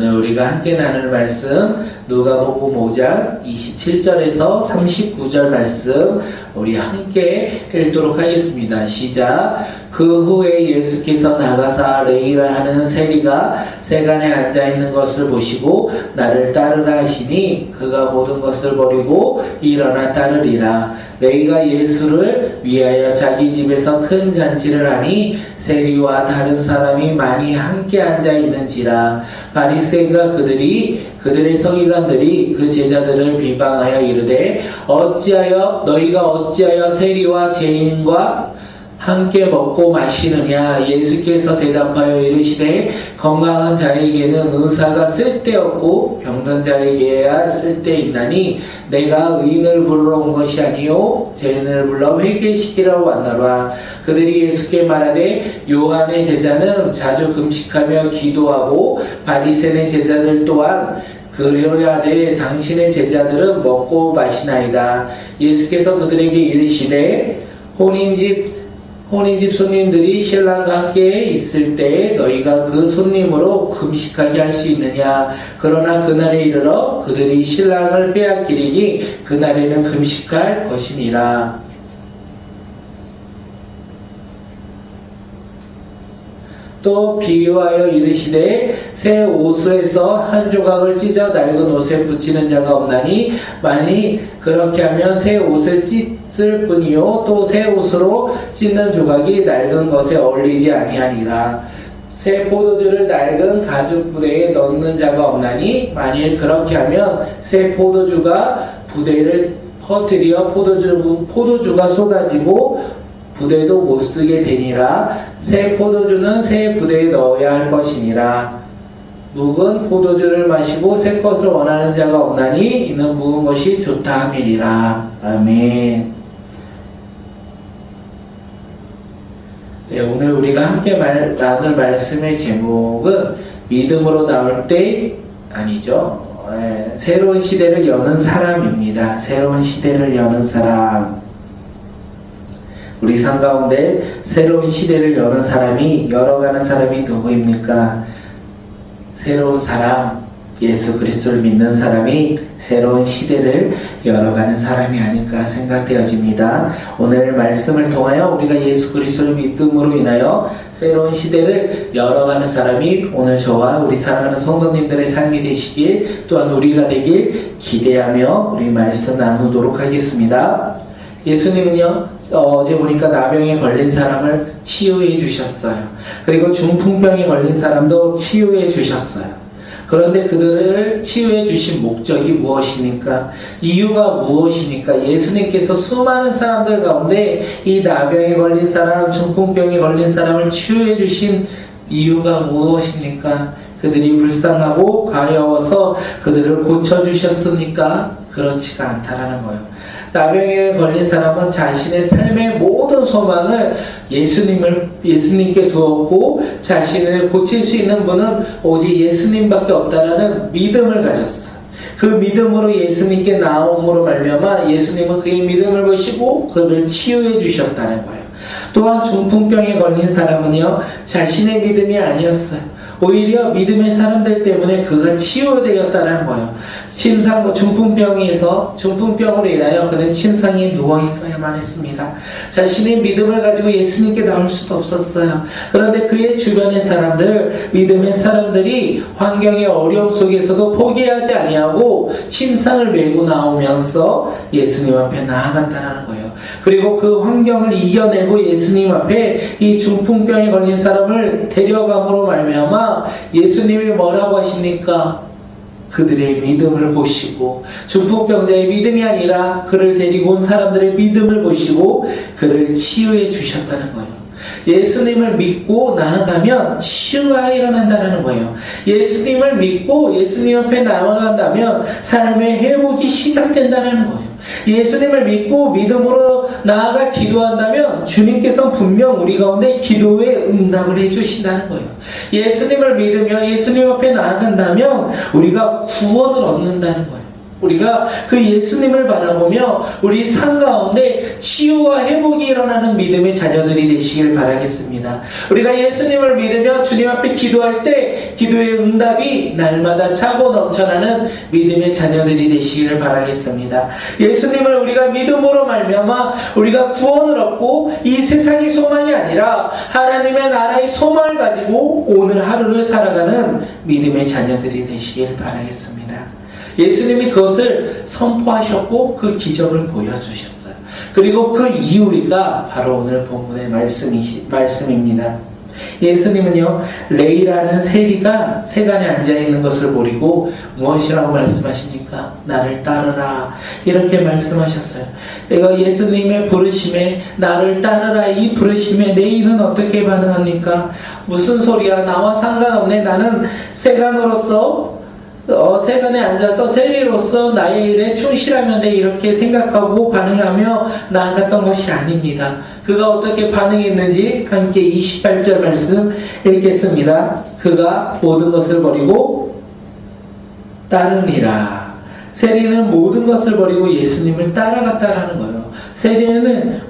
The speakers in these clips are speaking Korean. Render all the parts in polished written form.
오늘 우리가 함께 나눌 말씀 누가복음 5장 27절에서 39절 말씀 우리 함께 읽도록 하겠습니다. 시작. 그 후에 예수께서 나가사 레이라 하는 세리가 세간에 앉아있는 것을 보시고 나를 따르라 하시니 그가 모든 것을 버리고 일어나 따르리라. 레이가 예수를 위하여 자기 집에서 큰 잔치를 하니 세리와 다른 사람이 많이 함께 앉아있는지라. 바리새인과 그들의 서기관들이 그 제자들을 비방하여 이르되 너희가 어찌하여 세리와 죄인과 함께 먹고 마시느냐. 예수께서 대답하여 이르시되 건강한 자에게는 의사가 쓸데없고 병든 자에게야 쓸데있나니 내가 의인을 불러 온 것이 아니요 죄인을 불러 회개시키러 왔노라. 그들이 예수께 말하되 요한의 제자는 자주 금식하며 기도하고 바리새인의 제자들 또한 그러하되 당신의 제자들은 먹고 마시나이다. 예수께서 그들에게 이르시되 혼인집 손님들이 신랑과 함께 있을 때 너희가 그 손님으로 금식하게 할 수 있느냐. 그러나 그날에 이르러 그들이 신랑을 빼앗기리니 그날에는 금식할 것이니라. 또 비유하여 이르시되 새 옷에서 한 조각을 찢어 낡은 옷에 붙이는 자가 없나니 만일 그렇게 하면 새 옷을 찢을 뿐이요 또 새 옷으로 찢는 조각이 낡은 것에 어울리지 아니하니라. 새 포도주를 낡은 가죽 부대에 넣는 자가 없나니 만일 그렇게 하면 새 포도주가 부대를 퍼뜨려 포도주가 쏟아지고 부대도 못 쓰게 되니라. 새 포도주는 새 부대에 넣어야 할 것이니라. 묵은 포도주를 마시고 새 것을 원하는 자가 없나니 이는 묵은 것이 좋다 함이니라. 아멘. 네, 오늘 우리가 함께 나눌 말씀의 제목은 믿음으로 나올 때 아니죠. 새로운 시대를 여는 사람입니다. 새로운 시대를 여는 사람. 우리 삶 가운데 새로운 시대를 여는 사람이 열어가는 사람이 누구입니까? 새로운 사람, 예수 그리스도를 믿는 사람이 새로운 시대를 열어가는 사람이 아닐까 생각되어집니다. 오늘 말씀을 통하여 우리가 예수 그리스도를 믿음으로 인하여 새로운 시대를 열어가는 사람이 오늘 저와 우리 사랑하는 성도님들의 삶이 되시길 또한 우리가 되길 기대하며 우리 말씀 나누도록 하겠습니다. 예수님은요 어제 보니까 나병에 걸린 사람을 치유해 주셨어요. 그리고 중풍병에 걸린 사람도 치유해 주셨어요. 그런데 그들을 치유해 주신 목적이 무엇입니까? 이유가 무엇입니까? 예수님께서 수많은 사람들 가운데 이 나병에 걸린 사람, 중풍병에 걸린 사람을 치유해 주신 이유가 무엇입니까? 그들이 불쌍하고 가여워서 그들을 고쳐주셨습니까? 그렇지가 않다라는 거예요. 나병에 걸린 사람은 자신의 삶의 모든 소망을 예수님께 두었고 자신을 고칠 수 있는 분은 오직 예수님밖에 없다라는 믿음을 가졌어요. 그 믿음으로 예수님께 나옴으로 말미암아 예수님은 그의 믿음을 보시고 그를 치유해 주셨다는 거예요. 또한 중풍병에 걸린 사람은요 자신의 믿음이 아니었어요. 오히려 믿음의 사람들 때문에 그가 치유되었다는 거예요. 중풍병으로 인하여 그는 침상에 누워있어야만 했습니다. 자신의 믿음을 가지고 예수님께 나올 수도 없었어요. 그런데 그의 주변의 사람들, 믿음의 사람들이 환경의 어려움 속에서도 포기하지 아니하고 침상을 메고 나오면서 예수님 앞에 나아갔다는 거예요. 그리고 그 환경을 이겨내고 예수님 앞에 이 중풍병에 걸린 사람을 데려감으로 말미암아 예수님이 뭐라고 하십니까? 그들의 믿음을 보시고 중풍병자의 믿음이 아니라 그를 데리고 온 사람들의 믿음을 보시고 그를 치유해 주셨다는 거예요. 예수님을 믿고 나아가면 치유가 일어난다는 거예요. 예수님을 믿고 예수님 앞에 나아간다면 삶의 회복이 시작된다는 거예요. 예수님을 믿고 믿음으로 나아가 기도한다면 주님께서 분명 우리 가운데 기도에 응답을 해주신다는 거예요. 예수님을 믿으며 예수님 앞에 나아간다면 우리가 구원을 얻는다는 거예요. 우리가 그 예수님을 바라보며 우리 삶 가운데 치유와 회복이 일어나는 믿음의 자녀들이 되시길 바라겠습니다. 우리가 예수님을 믿으며 주님 앞에 기도할 때 기도의 응답이 날마다 차고 넘쳐나는 믿음의 자녀들이 되시기를 바라겠습니다. 예수님을 우리가 믿음으로 말미암아 우리가 구원을 얻고 이 세상의 소망이 아니라 하나님의 나라의 소망을 가지고 오늘 하루를 살아가는 믿음의 자녀들이 되시길 바라겠습니다. 예수님이 그것을 선포하셨고 그 기적을 보여주셨어요. 그리고 그 이유가 바로 오늘 본문의 말씀입니다. 예수님은요, 레이라는 세리가 세간에 앉아있는 것을 보리고 무엇이라고 말씀하십니까? 나를 따르라. 이렇게 말씀하셨어요. 내가 예수님의 부르심에 나를 따르라 이 부르심에 레이는 어떻게 반응합니까? 무슨 소리야? 나와 상관없네. 나는 세간으로서 세간에 앉아서 세리로서 나의 일에 충실하면 돼 이렇게 생각하고 반응하며 나아갔던 것이 아닙니다. 그가 어떻게 반응했는지 함께 28절 말씀 읽겠습니다. 그가 모든 것을 버리고 따르니라. 세리는 모든 것을 버리고 예수님을 따라갔다라는 거예요. 세리는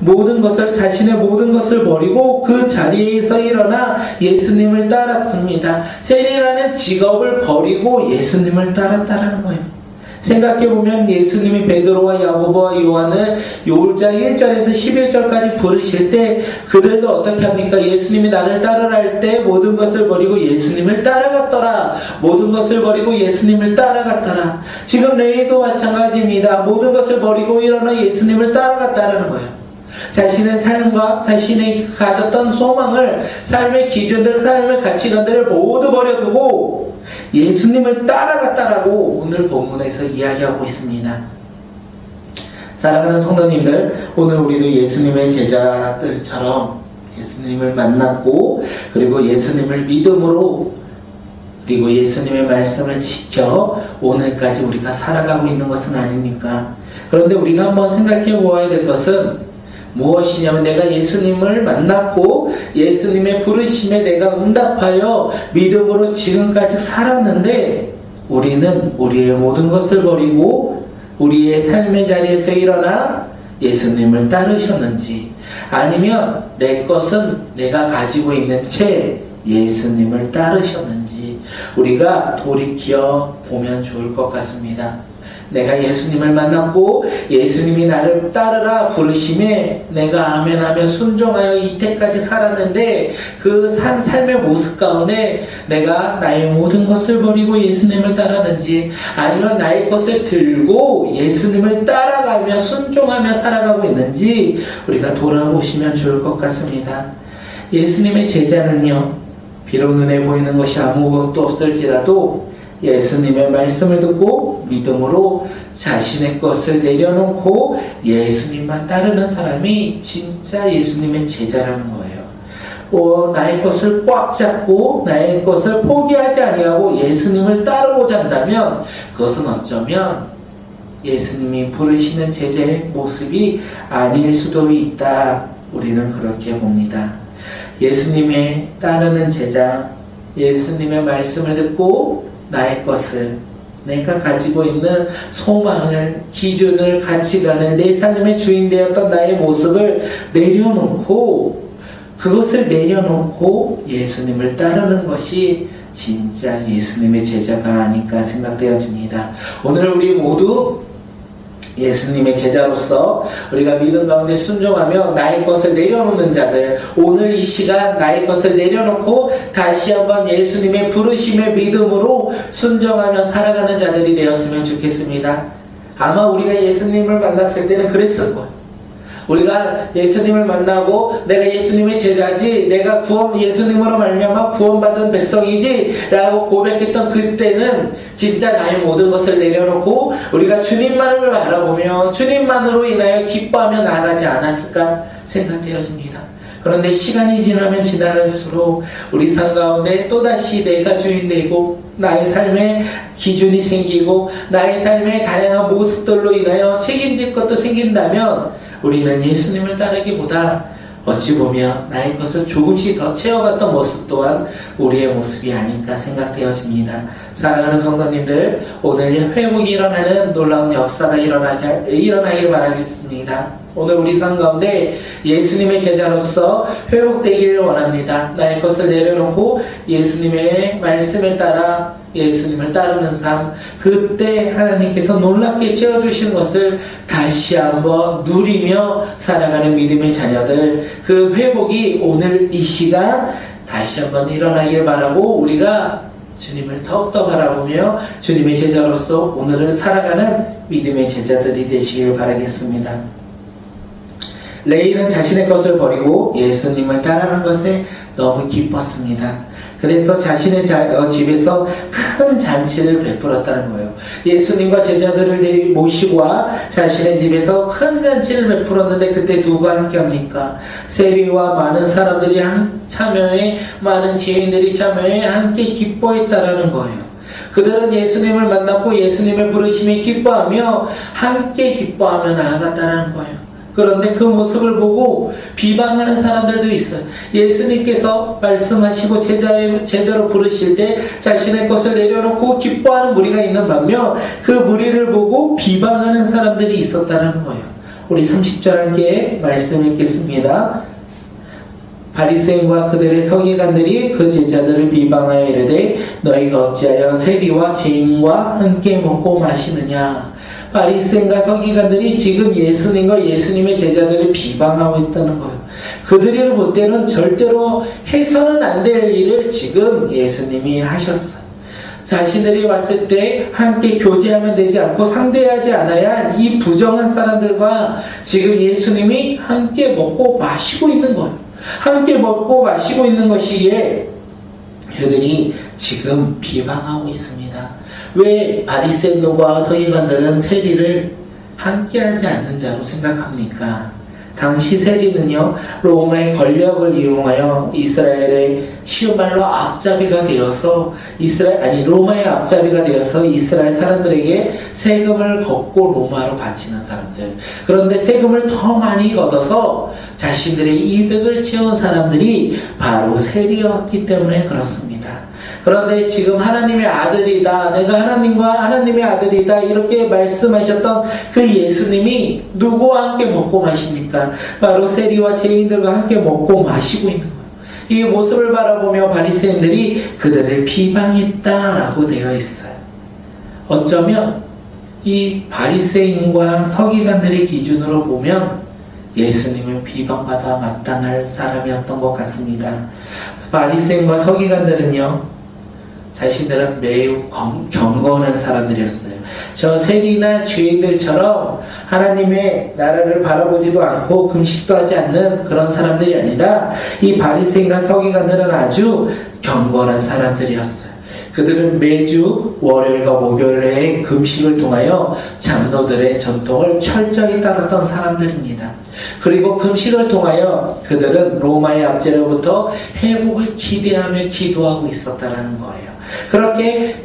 자신의 모든 것을 버리고 그 자리에서 일어나 예수님을 따랐습니다. 세리라는 직업을 버리고 예수님을 따랐다라는 거예요. 생각해보면 예수님이 베드로와 야고보와 요한을 5장 1절에서 11절까지 부르실 때 그들도 어떻게 합니까? 예수님이 나를 따르라 할 때 모든 것을 버리고 예수님을 따라갔더라. 모든 것을 버리고 예수님을 따라갔더라. 지금 레이도 마찬가지입니다. 모든 것을 버리고 일어나 예수님을 따라갔다는 거예요. 자신의 삶과 자신의 가졌던 소망을, 삶의 기준들, 삶의 가치관들을 모두 버려두고 예수님을 따라갔다라고 오늘 본문에서 이야기하고 있습니다. 사랑하는 성도님들, 오늘 우리도 예수님의 제자들처럼 예수님을 만났고 그리고 예수님을 믿음으로 그리고 예수님의 말씀을 지켜 오늘까지 우리가 살아가고 있는 것은 아닙니까? 그런데 우리가 한번 생각해 보아야 될 것은 무엇이냐면 내가 예수님을 만났고 예수님의 부르심에 내가 응답하여 믿음으로 지금까지 살았는데 우리는 우리의 모든 것을 버리고 우리의 삶의 자리에서 일어나 예수님을 따르셨는지 아니면 내 것은 내가 가지고 있는 채 예수님을 따르셨는지 우리가 돌이켜 보면 좋을 것 같습니다. 내가 예수님을 만났고 예수님이 나를 따르라 부르심에 내가 아멘하며 순종하여 이때까지 살았는데 그 삶의 모습 가운데 내가 나의 모든 것을 버리고 예수님을 따랐는지 아니면 나의 것을 들고 예수님을 따라가며 순종하며 살아가고 있는지 우리가 돌아보시면 좋을 것 같습니다. 예수님의 제자는요, 비록 눈에 보이는 것이 아무것도 없을지라도 예수님의 말씀을 듣고 믿음으로 자신의 것을 내려놓고 예수님만 따르는 사람이 진짜 예수님의 제자라는 거예요. 나의 것을 꽉 잡고 나의 것을 포기하지 아니하고 예수님을 따르고자 한다면 그것은 어쩌면 예수님이 부르시는 제자의 모습이 아닐 수도 있다. 우리는 그렇게 봅니다. 예수님의 따르는 제자, 예수님의 말씀을 듣고 나의 것을, 내가 가지고 있는 소망을, 기준을, 가치관을, 내 삶의 주인 되었던 나의 모습을 내려놓고 그것을 내려놓고 예수님을 따르는 것이 진짜 예수님의 제자가 아닐까 생각되어집니다. 오늘 우리 모두 예수님의 제자로서 우리가 믿음 가운데 순종하며 나의 것을 내려놓는 자들, 오늘 이 시간 나의 것을 내려놓고 다시 한번 예수님의 부르심의 믿음으로 순종하며 살아가는 자들이 되었으면 좋겠습니다. 아마 우리가 예수님을 만났을 때는 그랬을 거예요. 우리가 예수님을 만나고 내가 예수님의 제자지, 내가 예수님으로 말미암아 구원받은 백성이지 라고 고백했던 그때는 진짜 나의 모든 것을 내려놓고 우리가 주님만을 바라보며 주님만으로 인하여 기뻐하며 나아가지 않았을까 생각되어집니다. 그런데 시간이 지나면 지나갈수록 우리 삶 가운데 또다시 내가 주인 되고 나의 삶에 기준이 생기고 나의 삶의 다양한 모습들로 인하여 책임질 것도 생긴다면 우리는 예수님을 따르기보다 어찌 보면 나의 것을 조금씩 더 채워갔던 모습 또한 우리의 모습이 아닐까 생각되어집니다. 사랑하는 성도님들, 오늘 회복이 일어나는 놀라운 역사가 일어나길 바라겠습니다. 오늘 우리 삶 가운데 예수님의 제자로서 회복되기를 원합니다. 나의 것을 내려놓고 예수님의 말씀에 따라 예수님을 따르는 삶, 그때 하나님께서 놀랍게 채워주시는 것을 다시 한번 누리며 살아가는 믿음의 자녀들, 그 회복이 오늘 이 시간 다시 한번 일어나길 바라고 우리가 주님을 더욱더 바라보며 주님의 제자로서 오늘을 살아가는 믿음의 제자들이 되시길 바라겠습니다. 레이는 자신의 것을 버리고 예수님을 따르는 것에 너무 기뻤습니다. 그래서 자신의 집에서 큰 잔치를 베풀었다는 거예요. 예수님과 제자들을 모시고 자신의 집에서 큰 잔치를 베풀었는데 그때 누가 함께합니까? 세리와 많은 사람들이 참여해, 많은 지인들이 참여해 함께 기뻐했다라는 거예요. 그들은 예수님을 만났고 예수님의 부르심에 기뻐하며 함께 기뻐하며 나아갔다는 거예요. 그런데 그 모습을 보고 비방하는 사람들도 있어요. 예수님께서 말씀하시고 제자로 부르실 때 자신의 것을 내려놓고 기뻐하는 무리가 있는 반면 그 무리를 보고 비방하는 사람들이 있었다는 거예요. 우리 30절 함께 말씀 읽겠습니다. 바리새인과 그들의 서기관들이 그 제자들을 비방하여 이르되 너희가 어찌하여 세리와 죄인과 함께 먹고 마시느냐. 바리새인과 서기관들이 지금 예수님과 예수님의 제자들을 비방하고 있다는 거예요. 그들을 볼 때는 절대로 해서는 안 될 일을 지금 예수님이 하셨어요. 자신들이 왔을 때 함께 교제하면 되지 않고 상대하지 않아야 할 이 부정한 사람들과 지금 예수님이 함께 먹고 마시고 있는 거예요. 함께 먹고 마시고 있는 것이기에 그들이 지금 비방하고 있습니다. 왜 바리새인과 서기관들은 세리를 함께하지 않는 자로 생각합니까? 당시 세리는요, 로마의 권력을 이용하여 이스라엘의 쉬운 말로 앞잡이가 되어서 로마의 앞잡이가 되어서 이스라엘 사람들에게 세금을 걷고 로마로 바치는 사람들. 그런데 세금을 더 많이 걷어서 자신들의 이득을 채운 사람들이 바로 세리였기 때문에 그렇습니다. 그런데 지금 하나님의 아들이다, 내가 하나님과 하나님의 아들이다 이렇게 말씀하셨던 그 예수님이 누구와 함께 먹고 마십니까? 바로 세리와 죄인들과 함께 먹고 마시고 있는 거예요. 이 모습을 바라보며 바리새인들이 그들을 비방했다라고 되어 있어요. 어쩌면 이 바리새인과 서기관들의 기준으로 보면 예수님을 비방받아 마땅할 사람이었던 것 같습니다. 바리새인과 서기관들은요, 자신들은 매우 경건한 사람들이었어요. 저 세리나 죄인들처럼 하나님의 나라를 바라보지도 않고 금식도 하지 않는 그런 사람들이 아니라 이 바리새인과 서기관들은 아주 경건한 사람들이었어요. 그들은 매주 월요일과 목요일에 금식을 통하여 장로들의 전통을 철저히 따랐던 사람들입니다. 그리고 금식을 통하여 그들은 로마의 압제로부터 회복을 기대하며 기도하고 있었다는 거예요. 그렇게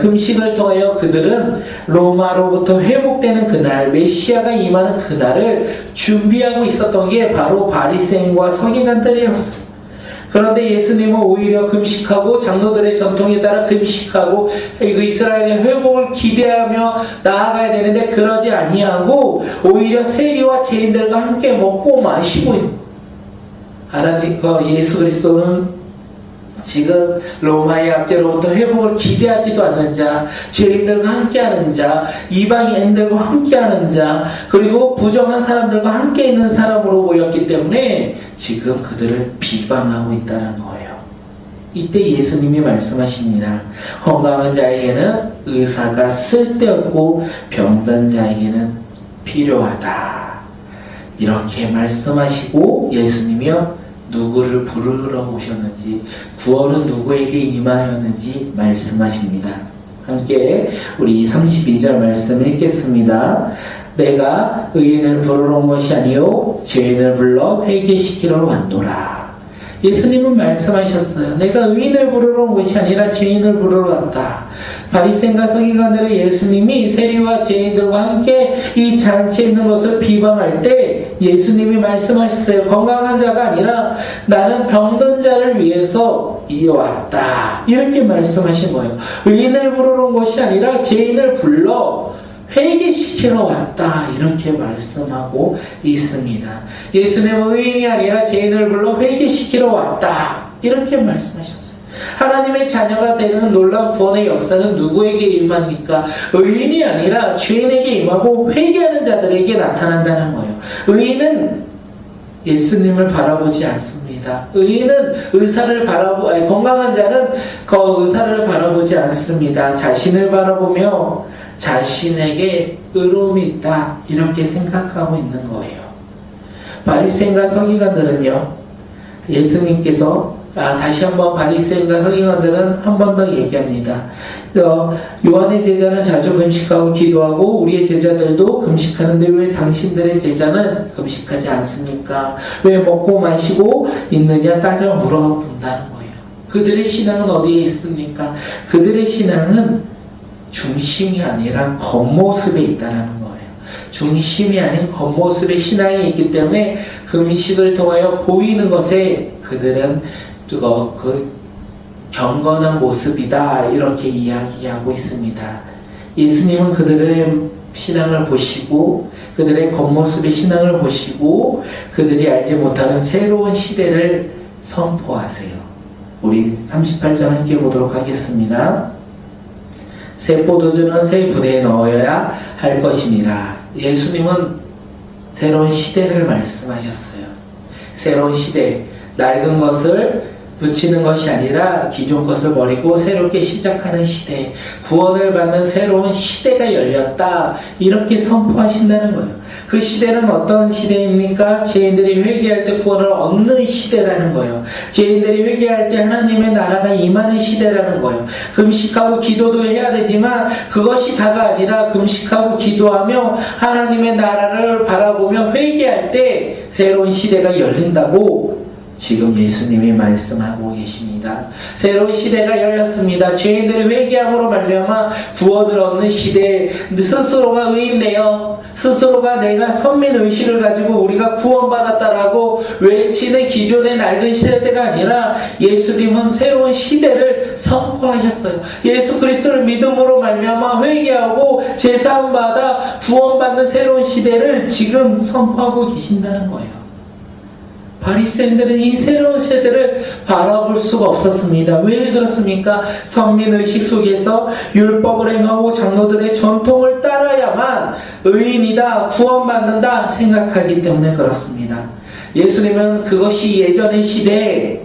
금식을 통하여 그들은 로마로부터 회복되는 그날, 메시아가 임하는 그날을 준비하고 있었던 게 바로 바리새인과 서기관들이었어요. 그런데 예수님은 오히려 금식하고 장로들의 전통에 따라 금식하고 이스라엘의 회복을 기대하며 나아가야 되는데 그러지 아니하고 오히려 세리와 죄인들과 함께 먹고 마시고 있는 하나님, 예수 그리스도는 지금 로마의 압제로부터 회복을 기대하지도 않는 자, 죄인들과 함께하는 자, 이방인들과 함께하는 자, 그리고 부정한 사람들과 함께 있는 사람으로 보였기 때문에 지금 그들을 비방하고 있다는 거예요. 이때 예수님이 말씀하십니다. 건강한 자에게는 의사가 쓸데없고 병든 자에게는 필요하다. 이렇게 말씀하시고 예수님이요, 누구를 부르러 오셨는지, 구원은 누구에게 임하였는지 말씀하십니다. 함께 우리 32절 말씀 읽겠습니다. 내가 의인을 부르러 온 것이 아니요 죄인을 불러 회개시키러 왔노라. 예수님은 말씀하셨어요. 내가 의인을 부르러 온 것이 아니라 죄인을 부르러 왔다. 바리새인과 서기관들은 예수님이 세리와 죄인들과 함께 이 잔치에 있는 것을 비방할 때 예수님이 말씀하셨어요. 건강한 자가 아니라 나는 병든 자를 위해서 왔다. 이렇게 말씀하신 거예요. 의인을 부르러 온 것이 아니라 죄인을 불러 회개시키러 왔다. 이렇게 말씀하고 있습니다. 예수님은 의인이 아니라 죄인을 불러 회개시키러 왔다. 이렇게 말씀하셨어요. 하나님의 자녀가 되는 놀라운 구원의 역사는 누구에게 임합니까? 의인이 아니라 죄인에게 임하고 회개하는 자들에게 나타난다는 거예요. 의인은 예수님을 바라보지 않습니다. 의인은 건강한 자는 그 의사를 바라보지 않습니다. 자신을 바라보며 자신에게 의로움이 있다. 이렇게 생각하고 있는 거예요. 바리새인과 서기관들은요, 예수님께서 다시 한번 바리새인과 서기관들은 한 번 더 얘기합니다. 요한의 제자는 자주 금식하고 기도하고 우리의 제자들도 금식하는데 왜 당신들의 제자는 금식하지 않습니까? 왜 먹고 마시고 있느냐 따져 물어본다는 거예요. 그들의 신앙은 어디에 있습니까? 그들의 신앙은 중심이 아니라 겉모습에 있다는 거예요. 중심이 아닌 겉모습의 신앙이 있기 때문에 금식을 통하여 보이는 것에 그들은 그 경건한 모습이다. 이렇게 이야기하고 있습니다. 예수님은 그들의 신앙을 보시고 그들의 겉모습의 신앙을 보시고 그들이 알지 못하는 새로운 시대를 선포하세요. 우리 38절 함께 보도록 하겠습니다. 새 포도주는 새 부대에 넣어야 할 것이니라. 예수님은 새로운 시대를 말씀하셨어요. 새로운 시대, 낡은 것을 붙이는 것이 아니라 기존 것을 버리고 새롭게 시작하는 시대, 구원을 받는 새로운 시대가 열렸다. 이렇게 선포하신다는 거예요. 그 시대는 어떤 시대입니까? 죄인들이 회개할 때 구원을 얻는 시대라는 거예요. 죄인들이 회개할 때 하나님의 나라가 임하는 시대라는 거예요. 금식하고 기도도 해야 되지만 그것이 다가 아니라 금식하고 기도하며 하나님의 나라를 바라보며 회개할 때 새로운 시대가 열린다고 지금 예수님이 말씀하고 계십니다. 새로운 시대가 열렸습니다. 죄인들의 회개함으로 말미암아 구원을 얻는 시대, 스스로가 의인되어 스스로가 내가 선민의식을 가지고 우리가 구원받았다라고 외치는 기존의 낡은 시대가 아니라 예수님은 새로운 시대를 선포하셨어요. 예수 그리스도를 믿음으로 말미암아 회개하고 제사함받아 구원받는 새로운 시대를 지금 선포하고 계신다는 거예요. 바리새인들은 이 새로운 세대를 바라볼 수가 없었습니다. 왜 그렇습니까? 선민의식 속에서 율법을 행하고 장로들의 전통을 따라야만 의인이다, 구원받는다 생각하기 때문에 그렇습니다. 예수님은 그것이 예전의 시대에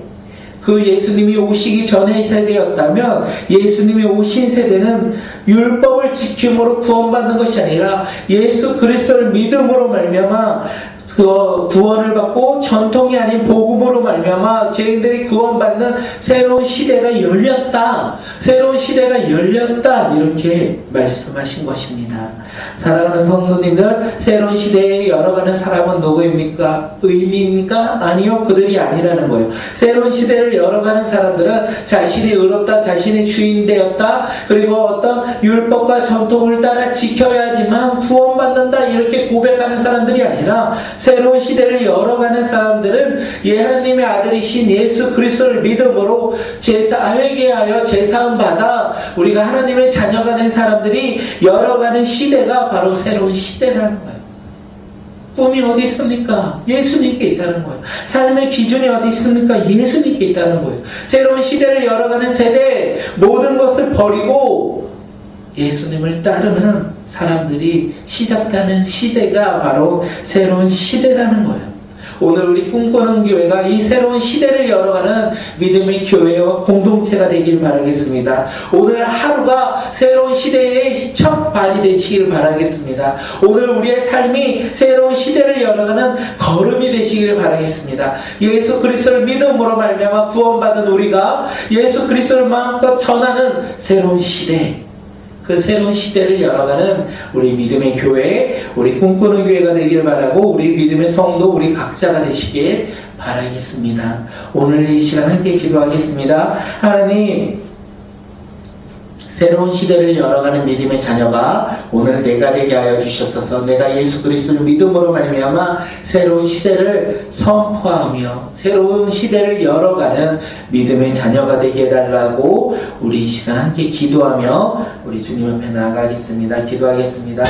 그 예수님이 오시기 전의 세대였다면 예수님이 오신 세대는 율법을 지킴으로 구원받는 것이 아니라 예수 그리스도를 믿음으로 말미암아 그 구원을 받고 전통이 아닌 복음으로 말미암아 죄인들이 구원받는 새로운 시대가 열렸다. 새로운 시대가 열렸다. 이렇게 말씀하신 것입니다. 사랑하는 성도님들, 새로운 시대에 열어가는 사람은 누구입니까? 의인입니까? 아니요, 그들이 아니라는 거예요. 새로운 시대를 열어가는 사람들은 자신이 의롭다, 자신이 주인 되었다, 그리고 어떤 율법과 전통을 따라 지켜야지만 구원받는다 이렇게 고백하는 사람들이 아니라 새로운 시대를 열어가는 사람들은 하나님의 아들이신 예수 그리스도를 믿음으로 회개하여 제사함 받아 우리가 하나님의 자녀가 된 사람들이 열어가는 시대가 바로 새로운 시대라는 거예요. 꿈이 어디 있습니까? 예수님께 있다는 거예요. 삶의 기준이 어디 있습니까? 예수님께 있다는 거예요. 새로운 시대를 열어가는 세대, 모든 것을 버리고 예수님을 따르는 사람들이 시작하는 시대가 바로 새로운 시대라는 거예요. 오늘 우리 꿈꾸는 교회가 이 새로운 시대를 열어가는 믿음의 교회와 공동체가 되길 바라겠습니다. 오늘 하루가 새로운 시대의 첫 발이 되시길 바라겠습니다. 오늘 우리의 삶이 새로운 시대를 열어가는 걸음이 되시길 바라겠습니다. 예수 그리스도를 믿음으로 말미암아 구원받은 우리가 예수 그리스도를 마음껏 전하는 새로운 시대, 그 새로운 시대를 열어가는 우리 믿음의 교회, 우리 꿈꾸는 교회가 되길 바라고 우리 믿음의 성도, 우리 각자가 되시길 바라겠습니다. 오늘 이 시간 함께 기도하겠습니다. 하나님, 새로운 시대를 열어가는 믿음의 자녀가 오늘 내가 되게 하여 주시옵소서. 내가 예수 그리스도를 믿음으로 말미암아 새로운 시대를 선포하며 새로운 시대를 열어가는 믿음의 자녀가 되게 해달라고 우리 이 시간 함께 기도하며 우리 주님 앞에 나아가겠습니다. 기도하겠습니다.